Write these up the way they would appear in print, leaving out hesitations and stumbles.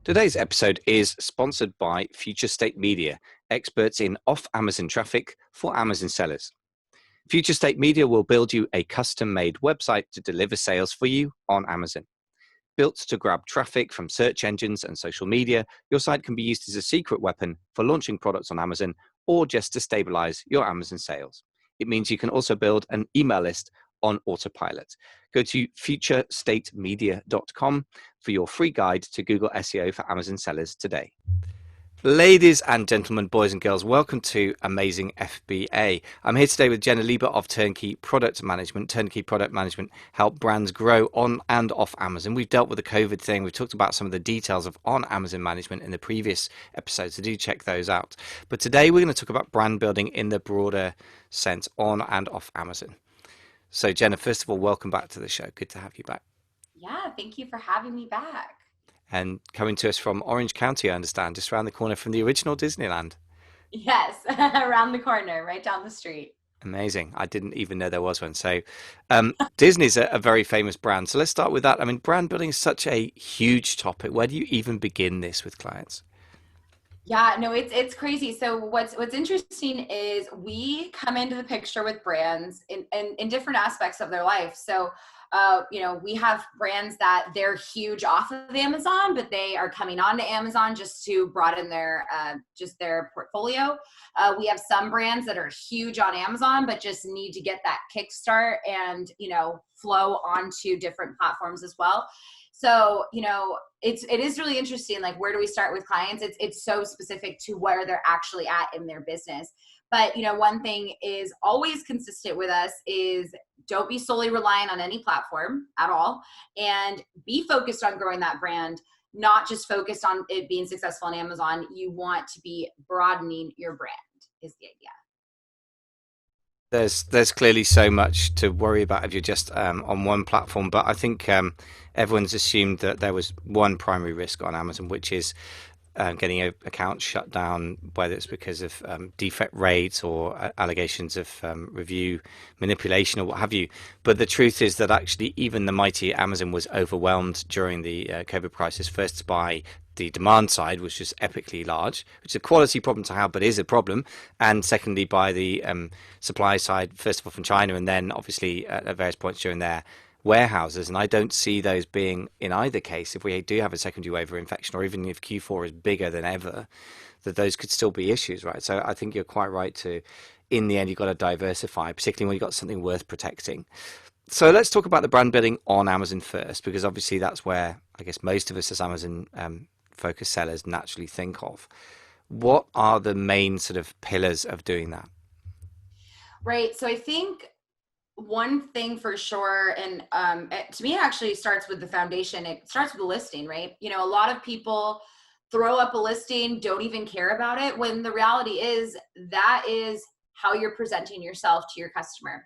Today's episode is sponsored by Future State Media, experts in off-Amazon traffic for Amazon sellers. Future State Media will build you a custom-made website to deliver sales for you on Amazon. Built to grab traffic from search engines and social media, your site can be used as a secret weapon for launching products on Amazon or just to stabilize your Amazon sales. It means you can also build an email list on autopilot. Go to futurestatemedia.com for your free guide to Google SEO for Amazon sellers today. Ladies and gentlemen, boys and girls, welcome to Amazing FBA. I'm here today with Jenna Lieber of Turnkey Product Management. Turnkey Product Management help brands grow on and off Amazon. We've dealt with the COVID thing. We've talked about some of the details of on Amazon management in the previous episodes, so do check those out. But today we're going to talk about brand building in the broader sense on and off Amazon. So Jenna, first of all, welcome back to the show. Good to have you back. Yeah, thank you for having me back. And coming to us from Orange County, I understand, just around the corner from the original Disneyland. Yes, around the corner, right down the street. Amazing. I didn't even know there was one. So Disney's a very famous brand. So let's start with that. I mean, brand building is such a huge topic. Where do you even begin this with clients? Yeah, no, it's crazy. So what's interesting is we come into the picture with brands in different aspects of their life. So we have brands that they're huge off of Amazon, but they are coming onto Amazon just to broaden their portfolio. We have some brands that are huge on Amazon, but just need to get that kickstart and flow onto different platforms as well. So, it is really interesting. Like, where do we start with clients? It's so specific to where they're actually at in their business. But, one thing is always consistent with us is don't be solely reliant on any platform at all, and be focused on growing that brand, not just focused on it being successful on Amazon. You want to be broadening your brand is the idea. There's clearly so much to worry about if you're just on one platform, but I think everyone's assumed that there was one primary risk on Amazon, which is getting accounts shut down, whether it's because of defect rates or allegations of review manipulation or what have you. But the truth is that actually even the mighty Amazon was overwhelmed during the COVID crisis, first by the demand side, which is epically large, which is a quality problem to have, but is a problem. And secondly, by the supply side, first of all from China, and then obviously at various points during their warehouses. And I don't see those being, in either case, if we do have a secondary wave of infection, or even if Q4 is bigger than ever, that those could still be issues, right? So I think you're quite right to, in the end, you've got to diversify, particularly when you've got something worth protecting. So let's talk about the brand building on Amazon first, because obviously that's where I guess most of us as Amazon focused sellers naturally think of. What are the main sort of pillars of doing that? Right. So I think one thing for sure, and to me, it actually starts with the foundation. It starts with the listing, right? A lot of people throw up a listing, don't even care about it, when the reality is that is how you're presenting yourself to your customer.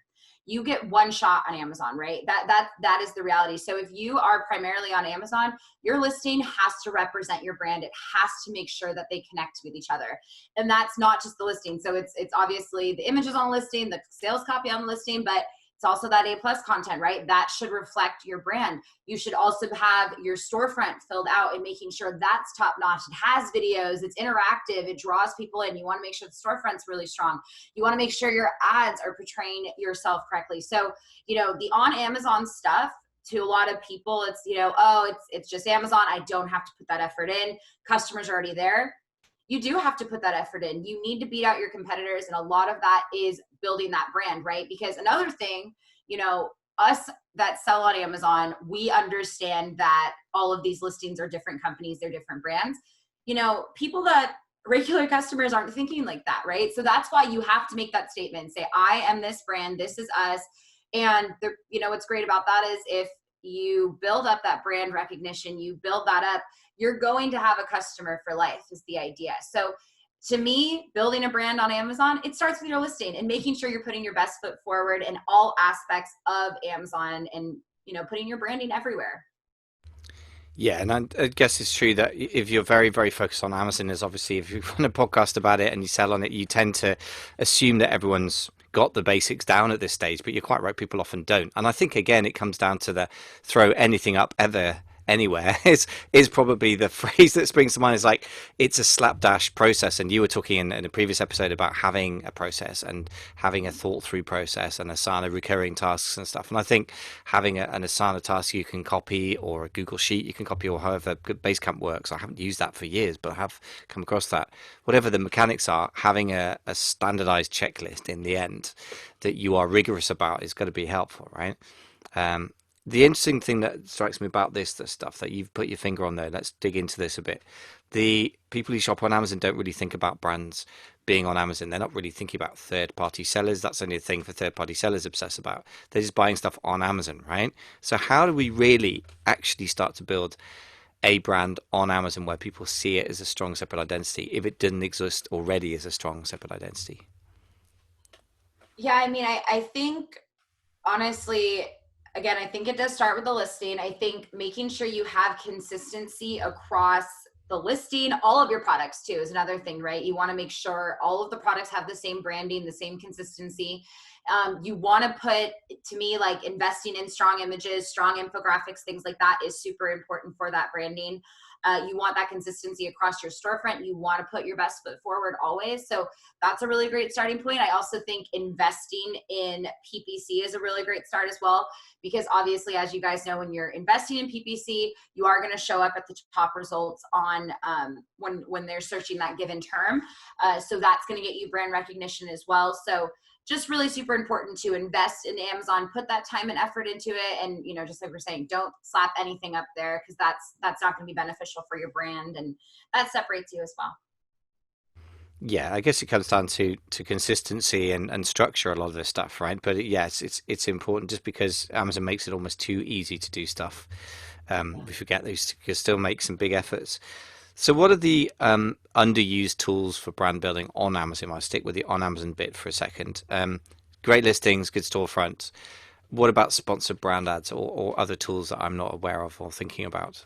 You get one shot on Amazon, right? That is the reality. So if you are primarily on Amazon, your listing has to represent your brand. It has to make sure that they connect with each other. And that's not just the listing. So it's obviously the images on the listing, the sales copy on the listing, but it's also that A+ content, right? That should reflect your brand. You should also have your storefront filled out and making sure that's top notch. It has videos, it's interactive, it draws people in. You want to make sure the storefront's really strong. You want to make sure your ads are portraying yourself correctly. So, the on Amazon stuff, to a lot of people, it's, it's just Amazon. I don't have to put that effort in. Customers are already there. You do have to put that effort in. You need to beat out your competitors. And a lot of that is building that brand, right? Because another thing, us that sell on Amazon, we understand that all of these listings are different companies, they're different brands. People that regular customers aren't thinking like that, right? So that's why you have to make that statement, say, I am this brand, this is us. And what's great about that is if you build up that brand recognition, you build that up, you're going to have a customer for life is the idea. So to me, building a brand on Amazon, it starts with your listing and making sure you're putting your best foot forward in all aspects of Amazon and, putting your branding everywhere. Yeah, and I guess it's true that if you're very, very focused on Amazon, is obviously if you run a podcast about it and you sell on it, you tend to assume that everyone's got the basics down at this stage, but you're quite right, people often don't. And I think, again, it comes down to the throw anything up ever anywhere is probably the phrase that springs to mind. Is like it's a slapdash process. And you were talking in a previous episode about having a process and having a thought through process and Asana recurring tasks and stuff. And I think having an Asana task you can copy, or a Google Sheet you can copy, or however Basecamp works. I haven't used that for years, but I have come across that. Whatever the mechanics are, having a standardized checklist in the end that you are rigorous about is going to be helpful, right? Um, the interesting thing that strikes me about this stuff that you've put your finger on there, let's dig into this a bit. The people who shop on Amazon don't really think about brands being on Amazon. They're not really thinking about third-party sellers. That's only a thing for third-party sellers obsess about. They're just buying stuff on Amazon, right? So how do we really actually start to build a brand on Amazon where people see it as a strong separate identity if it didn't exist already as a strong separate identity? Yeah, I mean, I think honestly, again, I think it does start with the listing. I think making sure you have consistency across the listing, all of your products too is another thing, right? You want to make sure all of the products have the same branding, the same consistency. You want to put, to me, like investing in strong images, strong infographics, things like that is super important for that branding. You want that consistency across your storefront. You want to put your best foot forward always. So that's a really great starting point. I also think investing in PPC is a really great start as well, because obviously, as you guys know, when you're investing in PPC, you are going to show up at the top results on when they're searching that given term. So that's going to get you brand recognition as well. So just really super important to invest in Amazon, put that time and effort into it. And, you know, just like we're saying, don't slap anything up there, because that's not going to be beneficial for your brand. And that separates you as well. Yeah, I guess it comes down to consistency and structure a lot of this stuff, right? But yes, it's important just because Amazon makes it almost too easy to do stuff. We forget that you can still make some big efforts. So, what are the underused tools for brand building on Amazon? I'll stick with the on Amazon bit for a second. Great listings, good storefronts. What about sponsored brand ads or other tools that I'm not aware of or thinking about?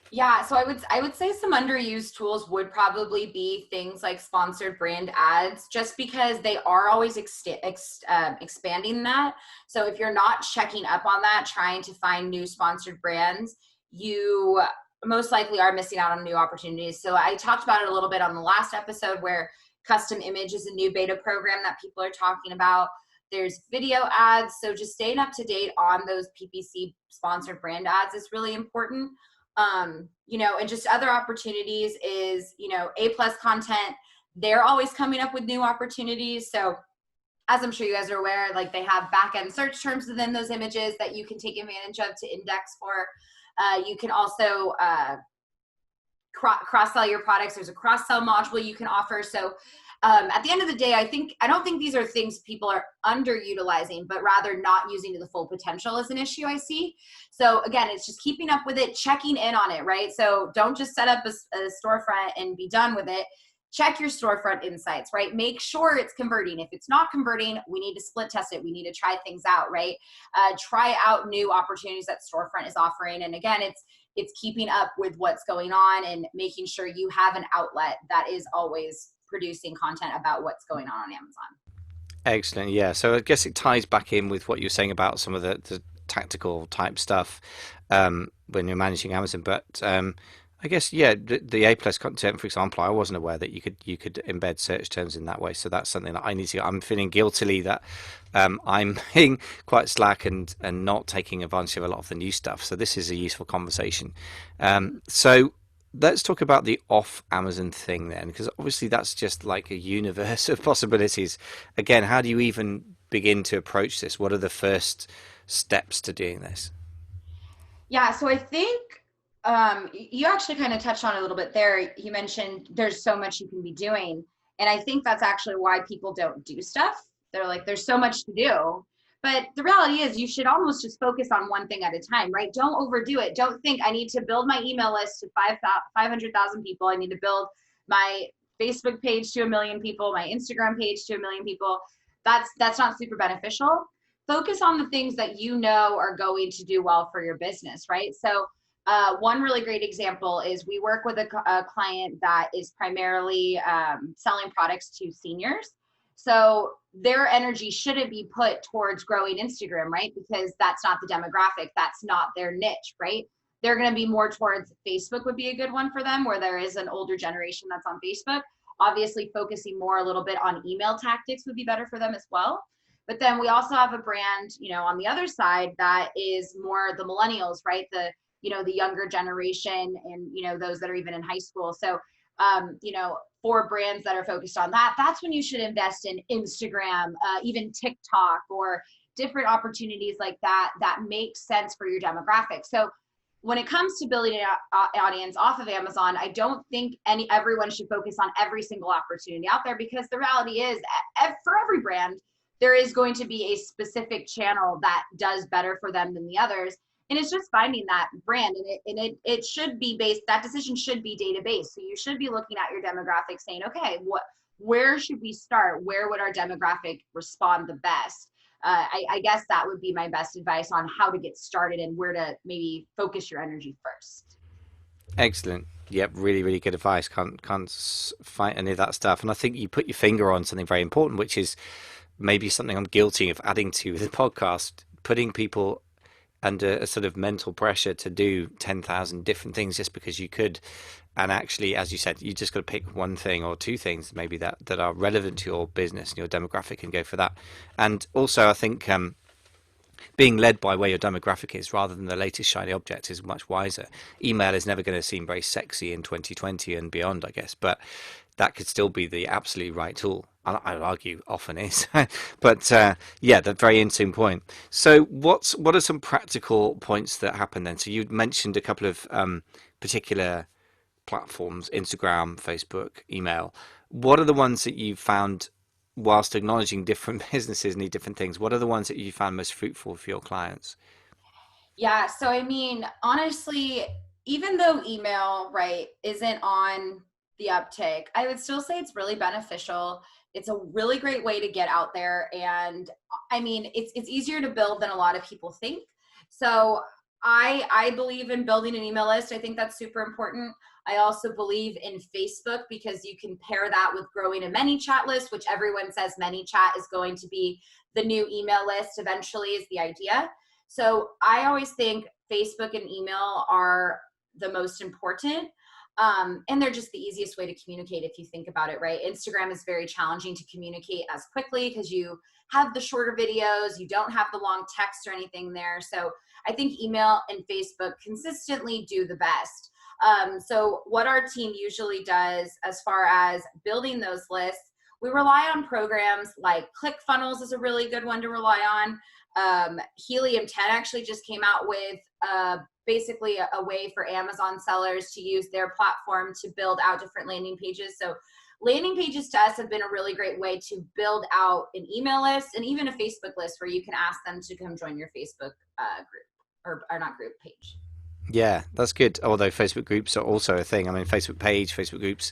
Yeah, so I would say some underused tools would probably be things like sponsored brand ads, just because they are always expanding that. So if you're not checking up on that, trying to find new sponsored brands, you most likely are missing out on new opportunities. So I talked about it a little bit on the last episode, where custom image is a new beta program that people are talking about. There's video ads. So just staying up to date on those PPC sponsored brand ads is really important. You know, and just other opportunities is, you know, A plus content. They're always coming up with new opportunities. So as I'm sure you guys are aware, like they have back end search terms within those images that you can take advantage of to index for. You can also cross sell your products. There's a cross sell module you can offer. So at the end of the day, I don't think these are things people are underutilizing, but rather not using to the full potential is an issue I see. So again, it's just keeping up with it, checking in on it, right? So don't just set up a storefront and be done with it. Check your storefront insights, right? Make sure it's converting. If it's not converting, we need to split test it. We need to try things out, right? Try out new opportunities that storefront is offering. And again, it's keeping up with what's going on and making sure you have an outlet that is always producing content about what's going on Amazon. Excellent. Yeah. So I guess it ties back in with what you were saying about some of the tactical type stuff when you're managing Amazon. But I guess yeah, the A plus content, for example, I wasn't aware that you could embed search terms in that way. So that's something that I need to. I'm feeling guiltily that I'm being quite slack and not taking advantage of a lot of the new stuff. So this is a useful conversation. So let's talk about the off Amazon thing then, because obviously that's just like a universe of possibilities. Again, how do you even begin to approach this? What are the first steps to doing this? Yeah, so I think you actually kind of touched on it a little bit there. You mentioned there's so much you can be doing. And I think that's actually why people don't do stuff. They're like, there's so much to do. But the reality is, you should almost just focus on one thing at a time, right? Don't overdo it. Don't think I need to build my email list to 500,000 people. I need to build my Facebook page to 1 million people, my Instagram page to 1 million people. That's not super beneficial. Focus on the things that you know are going to do well for your business, right? So one really great example is we work with a client that is primarily selling products to seniors. So their energy shouldn't be put towards growing Instagram, right? Because that's not the demographic. That's not their niche, right? they're going to be more towards Facebook would be a good one for them, where there is an older generation that's on Facebook. Obviously, focusing more a little bit on email tactics would be better for them as well. But then we also have a brand, on the other side that is more the millennials, right? The younger generation and, those that are even in high school. So, for brands that are focused on that, that's when you should invest in Instagram, even TikTok, or different opportunities like that make sense for your demographic. So when it comes to building an audience off of Amazon, I don't think everyone should focus on every single opportunity out there, because the reality is, for every brand, there is going to be a specific channel that does better for them than the others. And it's just finding that brand, and it should be based, that decision should be data based. So you should be looking at your demographic saying, okay, where should we start? Where would our demographic respond the best? I guess that would be my best advice on how to get started and where to maybe focus your energy first. Excellent. Yep, really, really good advice. Can't fight any of that stuff. And I think you put your finger on something very important, which is maybe something I'm guilty of adding to the podcast, putting people under a sort of mental pressure to do 10,000 different things just because you could. And actually, as you said, you just got to pick one thing or two things maybe that are relevant to your business and your demographic and go for that. And also, I think being led by where your demographic is rather than the latest shiny object is much wiser. Email is never going to seem very sexy in 2020 and beyond, I guess, but that could still be the absolutely right tool. I would argue often is, but yeah, the very interesting point. So what are some practical points that happen then? So you mentioned a couple of particular platforms: Instagram, Facebook, email. What are the ones that you found, whilst acknowledging different businesses need different things, what are the ones that you found most fruitful for your clients? Yeah. So, I mean, honestly, even though email, right, isn't on the uptick, I would still say it's really beneficial. It's a really great way to get out there. And I mean, it's easier to build than a lot of people think. So I believe in building an email list. I think that's super important. I also believe in Facebook, because you can pair that with growing a many chat list, which everyone says many chat is going to be the new email list eventually, is the idea. So I always think Facebook and email are the most important. And they're just the easiest way to communicate if you think about it, right? Instagram is very challenging to communicate as quickly because you have the shorter videos, you don't have the long text or anything there. So I think email and Facebook consistently do the best. So what our team usually does as far as building those lists, we rely on programs like ClickFunnels is a really good one to rely on. Helium 10 actually just came out with basically a way for Amazon sellers to use their platform to build out different landing pages. So landing pages to us have been a really great way to build out an email list and even a Facebook list where you can ask them to come join your Facebook group, or not group, page. Yeah, that's good. Although Facebook groups are also a thing. I mean, Facebook page, Facebook groups.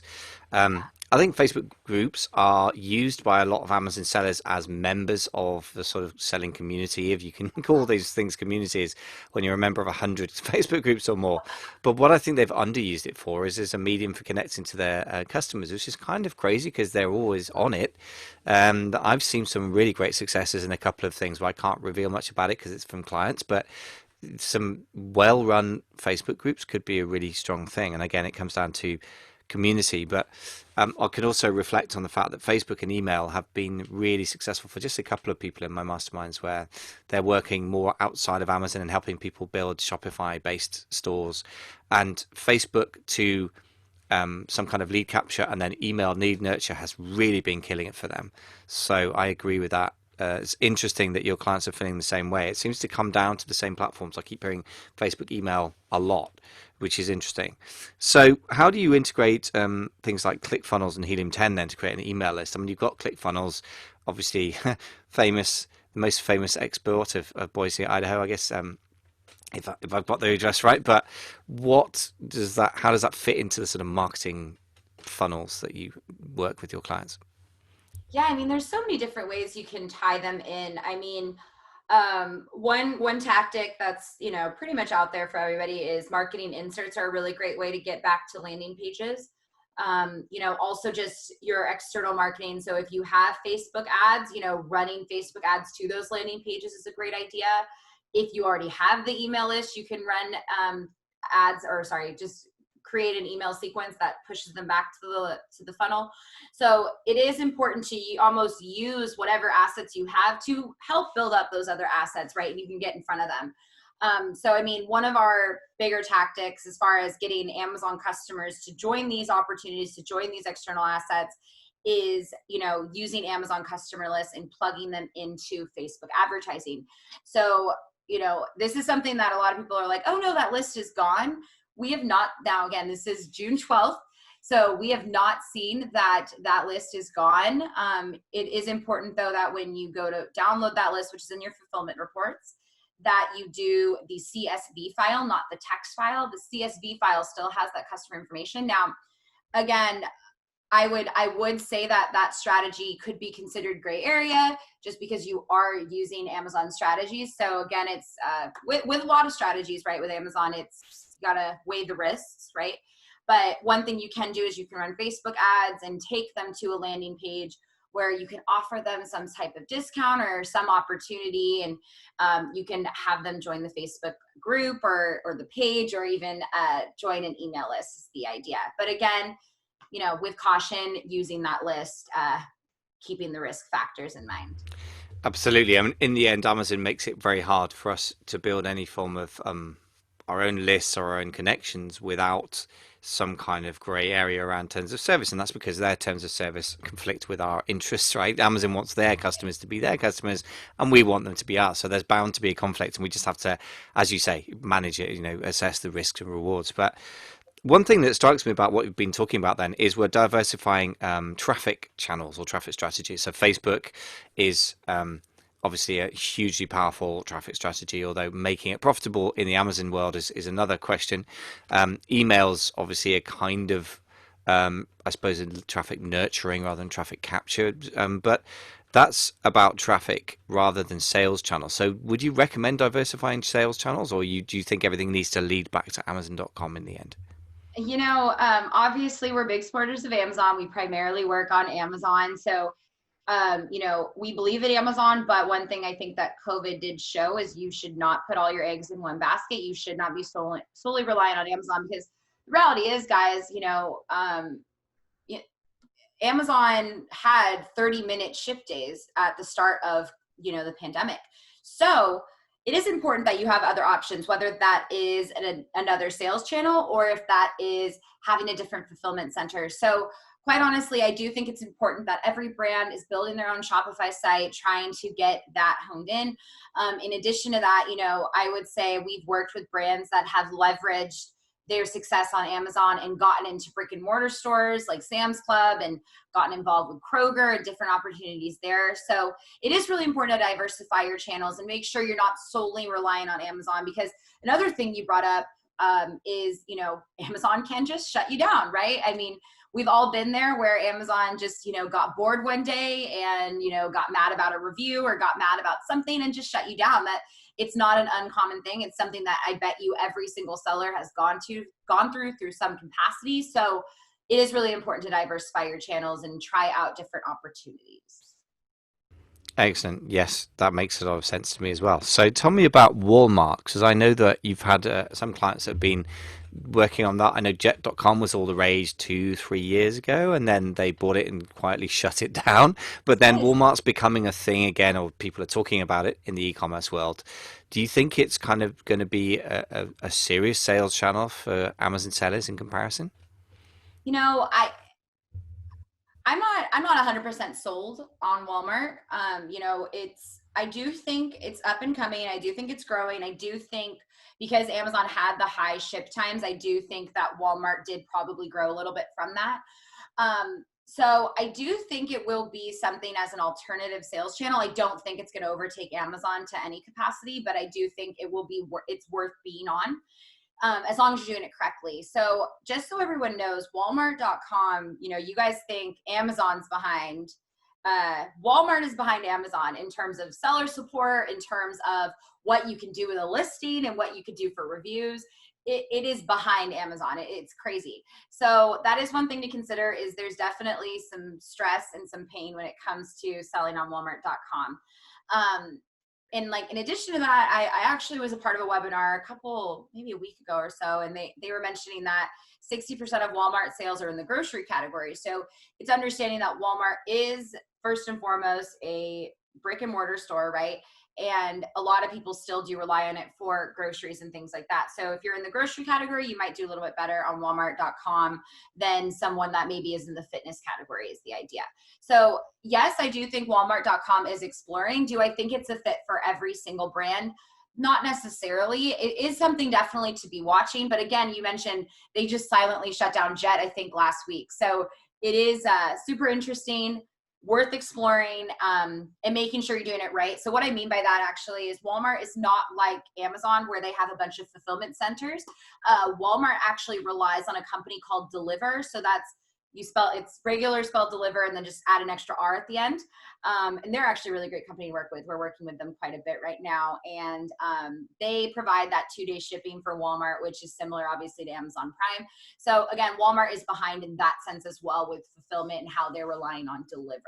I think Facebook groups are used by a lot of Amazon sellers as members of the sort of selling community, if you can call these things communities, when you're a member of 100 Facebook groups or more. But what I think they've underused it for is as a medium for connecting to their customers, which is kind of crazy because they're always on it. I've seen some really great successes in a couple of things, but I can't reveal much about it because it's from clients. But some well-run Facebook groups could be a really strong thing. And again, it comes down to community. But I could also reflect on the fact that Facebook and email have been really successful for just a couple of people in my masterminds, where they're working more outside of Amazon and helping people build Shopify-based stores. And Facebook to some kind of lead capture, and then email lead nurture has really been killing it for them. So I agree with that. It's interesting that your clients are feeling the same way. It seems to come down to the same platforms. I keep hearing Facebook email a lot, which is interesting. So how do you integrate things like ClickFunnels and Helium 10 then to create an email list? I mean, you've got ClickFunnels, obviously famous, the most famous export of Boise, Idaho, I guess, if I've got the address right. But how does that fit into the sort of marketing funnels that you work with your clients? Yeah, I mean, there's so many different ways you can tie them in. I mean, one tactic that's pretty much out there for everybody is marketing inserts are a really great way to get back to landing pages. Also just your external marketing. So if you have Facebook ads, running Facebook ads to those landing pages is a great idea. If you already have the email list, you can run ads, or sorry, just create an email sequence that pushes them back to the funnel. So it is important to almost use whatever assets you have to help build up those other assets, right? And you can get in front of them. So, I mean, one of our bigger tactics as far as getting Amazon customers to join these opportunities, to join these external assets, is, you know, using Amazon customer lists and plugging them into Facebook advertising. So, you know, this is something that a lot of people are like, oh no, that list is gone. We have not, now again, this is June 12th. So we have not seen that that list is gone. It is important though that when you go to download that list, which is in your fulfillment reports, that you do the CSV file, not the text file. The CSV file still has that customer information. Now, again, I would say that that strategy could be considered gray area just because you are using Amazon strategies. So again, it's with a lot of strategies, right? With Amazon, it's got to weigh the risks, right? But one thing you can do is you can run Facebook ads and take them to a landing page where you can offer them some type of discount or some opportunity, and you can have them join the Facebook group or the page, or even join an email list is the idea. But again, you know, with caution, using that list, keeping the risk factors in mind. Absolutely. I mean, in the end, Amazon makes it very hard for us to build any form of our own lists or our own connections without some kind of grey area around terms of service, and that's because their terms of service conflict with our interests, right? Amazon wants their customers to be their customers, and we want them to be ours. So there's bound to be a conflict, and we just have to, as you say, manage it. You know, assess the risks and rewards. But one thing that strikes me about what we've been talking about then is we're diversifying traffic channels or traffic strategies. So Facebook is obviously a hugely powerful traffic strategy, although making it profitable in the Amazon world is another question. Emails obviously a kind of, I suppose, traffic nurturing rather than traffic capture, but that's about traffic rather than sales channels. So would you recommend diversifying sales channels, or do you think everything needs to lead back to Amazon.com in the end? You know, obviously we're big supporters of Amazon. We primarily work on Amazon. So, you know, we believe in Amazon, but one thing I think that COVID did show is you should not put all your eggs in one basket. You should not be solely reliant on Amazon, because the reality is, guys, you know, Amazon had 30-minute shift days at the start of, you know, the pandemic. So it is important that you have other options, whether that is another sales channel or if that is having a different fulfillment center. So quite honestly, I do think it's important that every brand is building their own Shopify site, trying to get that honed in. In addition to that, you know, I would say we've worked with brands that have leveraged their success on Amazon and gotten into brick and mortar stores like Sam's Club, and gotten involved with Kroger and different opportunities there. So it is really important to diversify your channels and make sure you're not solely relying on Amazon, because another thing you brought up is, you know, Amazon can just shut you down, right? I mean, we've all been there where Amazon just, you know, got bored one day and, you know, got mad about a review or got mad about something and just shut you down. That it's not an uncommon thing. It's something that I bet you every single seller has gone through some capacity. So it is really important to diversify your channels and try out different opportunities. Excellent. Yes, that makes a lot of sense to me as well. So tell me about Walmart, because I know that you've had some clients that have been working on that. I know Jet.com was all the rage 2-3 years ago, and then they bought it and quietly shut it down. But then Yes. Walmart's becoming a thing again, or people are talking about it in the e-commerce world. Do you think it's kind of going to be a serious sales channel for Amazon sellers in comparison? You know, I'm not 100% sold on Walmart. You know, I do think it's up and coming. I do think it's growing. I do think because Amazon had the high ship times, I do think that Walmart did probably grow a little bit from that. So I do think it will be something as an alternative sales channel. I don't think it's going to overtake Amazon to any capacity, but I do think it's worth being on, as long as you're doing it correctly. So just so everyone knows, Walmart.com, you know, you guys think Amazon's behind. Walmart is behind Amazon in terms of seller support, in terms of what you can do with a listing and what you could do for reviews. It is behind Amazon. It's crazy. So that is one thing to consider, is there's definitely some stress and some pain when it comes to selling on Walmart.com. and like in addition to that, I actually was a part of a webinar maybe a week ago or so, and they were mentioning that 60% of Walmart sales are in the grocery category. So it's understanding that Walmart is first and foremost a brick and mortar store, right? And a lot of people still do rely on it for groceries and things like that. So if you're in the grocery category, you might do a little bit better on Walmart.com than someone that maybe is in the fitness category, is the idea. So yes, I do think Walmart.com is exploring. Do I think it's a fit for every single brand? Not necessarily. It is something definitely to be watching. But again, you mentioned they just silently shut down Jet, I think, last week. So it is super interesting, worth exploring, and making sure you're doing it right. So what I mean by that actually is Walmart is not like Amazon where they have a bunch of fulfillment centers. Walmart actually relies on a company called Deliver. So that's, it's regular spelled deliver and then just add an extra R at the end. And they're actually a really great company to work with. We're working with them quite a bit right now. And they provide that 2-day shipping for Walmart, which is similar obviously to Amazon Prime. So again, Walmart is behind in that sense as well with fulfillment and how they're relying on Deliver.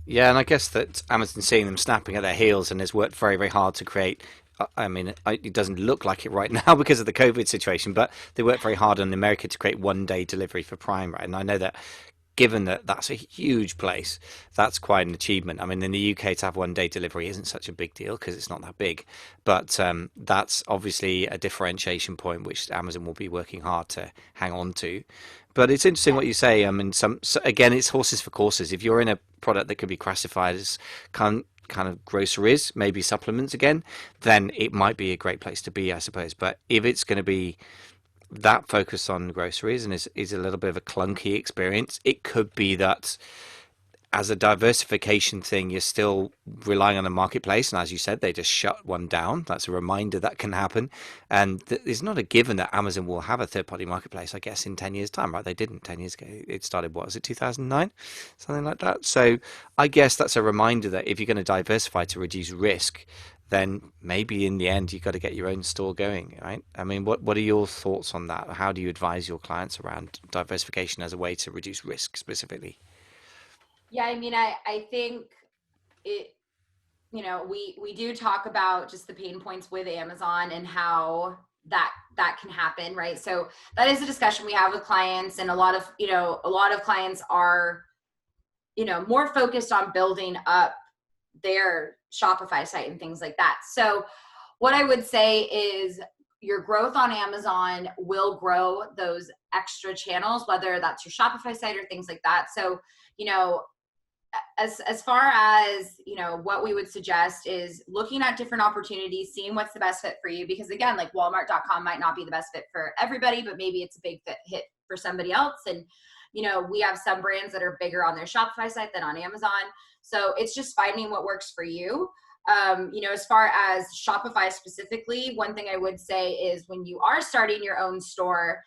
Yeah, and I guess that Amazon seeing them snapping at their heels and has worked very, very hard to create. I mean, it doesn't look like it right now because of the COVID situation, but they worked very hard in America to create 1-day delivery for Prime, right? And I know that given that that's a huge place, that's quite an achievement. I mean, in the UK, to have 1-day delivery isn't such a big deal because it's not that big. But that's obviously a differentiation point which Amazon will be working hard to hang on to. But it's interesting what you say. I mean, again, it's horses for courses. If you're in a product that could be classified as kind of groceries, maybe supplements again, then it might be a great place to be, I suppose. But if it's going to be that focus on groceries and is a little bit of a clunky experience, it could be that as a diversification thing, you're still relying on a marketplace. And as you said, they just shut one down. That's a reminder that can happen. And it's not a given that Amazon will have a third party marketplace, I guess, in 10 years' time, right? They didn't 10 years ago. It started, what was it, 2009? Something like that. So I guess that's a reminder that if you're going to diversify to reduce risk, then maybe in the end, you've got to get your own store going, right? I mean, what are your thoughts on that? How do you advise your clients around diversification as a way to reduce risk specifically? Yeah, I mean, I think it, we do talk about just the pain points with Amazon and how that can happen, right? So that is a discussion we have with clients, and a lot of clients are, more focused on building up their Shopify site and things like that. So what I would say is your growth on Amazon will grow those extra channels, whether that's your Shopify site or things like that. So, as far as what we would suggest is looking at different opportunities, seeing what's the best fit for you, because again, like Walmart.com might not be the best fit for everybody, but maybe it's a big hit for somebody else. And we have some brands that are bigger on their Shopify site than on Amazon, so it's just finding what works for you. As far as Shopify specifically, one thing I would say is when you are starting your own store,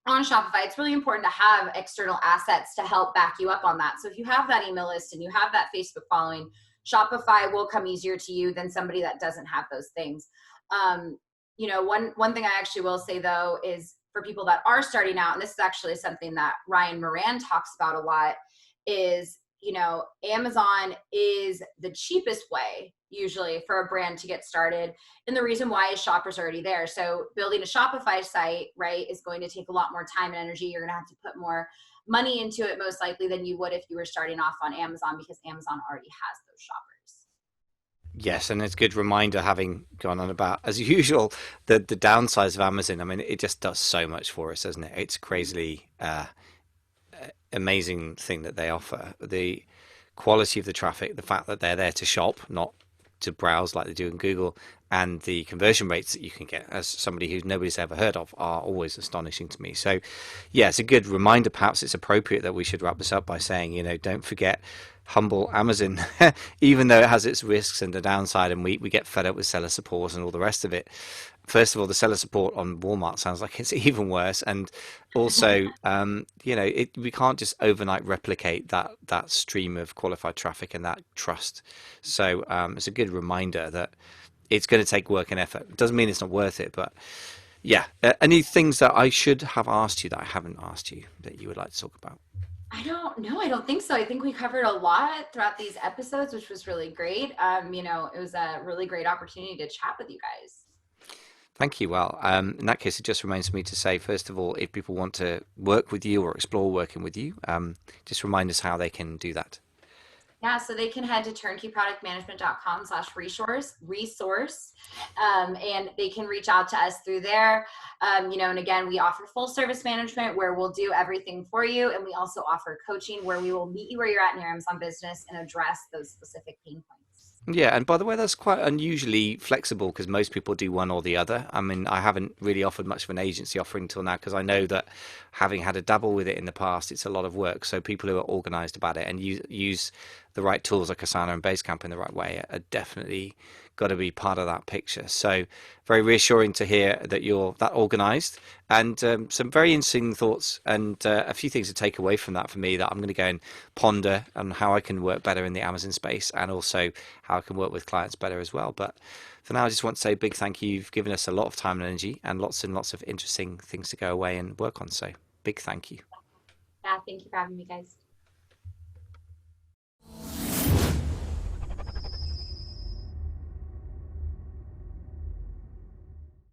on Shopify, it's really important to have external assets to help back you up on that. So if you have that email list and you have that Facebook following, Shopify will come easier to you than somebody that doesn't have those things. One thing I actually will say though is for people that are starting out, and this is actually something that Ryan Moran talks about a lot, is Amazon is the cheapest way usually for a brand to get started. And the reason why is shoppers are already there. So building a Shopify site, right, is going to take a lot more time and energy. You're going to have to put more money into it most likely than you would if you were starting off on Amazon, because Amazon already has those shoppers. Yes, and it's a good reminder, having gone on about, as usual, the downsides of Amazon. I mean, it just does so much for us, doesn't it? It's crazily amazing thing that they offer. The quality of the traffic, the fact that they're there to shop, not to browse like they do in Google, and the conversion rates that you can get as somebody who nobody's ever heard of are always astonishing to me. So, yeah, it's a good reminder. Perhaps it's appropriate that we should wrap this up by saying, don't forget humble Amazon, even though it has its risks and the downside, and we get fed up with seller support and all the rest of it. First of all, the seller support on Walmart sounds like it's even worse, and also, we can't just overnight replicate that stream of qualified traffic and that trust. So it's a good reminder that it's going to take work and effort. It doesn't mean it's not worth it, but yeah. Any things that I should have asked you that I haven't asked you that you would like to talk about? I don't know. I don't think so. I think we covered a lot throughout these episodes, which was really great. It was a really great opportunity to chat with you guys. Thank you. Well, in that case, it just remains for me to say, first of all, if people want to work with you or explore working with you, just remind us how they can do that. Yeah, so they can head to turnkeyproductmanagement.com/resource, and they can reach out to us through there. And again, we offer full service management where we'll do everything for you, and we also offer coaching where we will meet you where you're at in your Amazon business and address those specific pain points. Yeah, and by the way, that's quite unusually flexible because most people do one or the other. I mean, I haven't really offered much of an agency offering till now because I know that having had a dabble with it in the past, it's a lot of work. So people who are organized about it and use the right tools like Asana and Basecamp in the right way are definitely got to be part of that picture. So very reassuring to hear that you're that organized and some very interesting thoughts and a few things to take away from that for me that I'm going to go and ponder on how I can work better in the Amazon space and also how I can work with clients better as well. But for now, I just want to say a big thank you. You've given us a lot of time and energy and lots of interesting things to go away and work on. So big thank you. Yeah, thank you for having me, guys.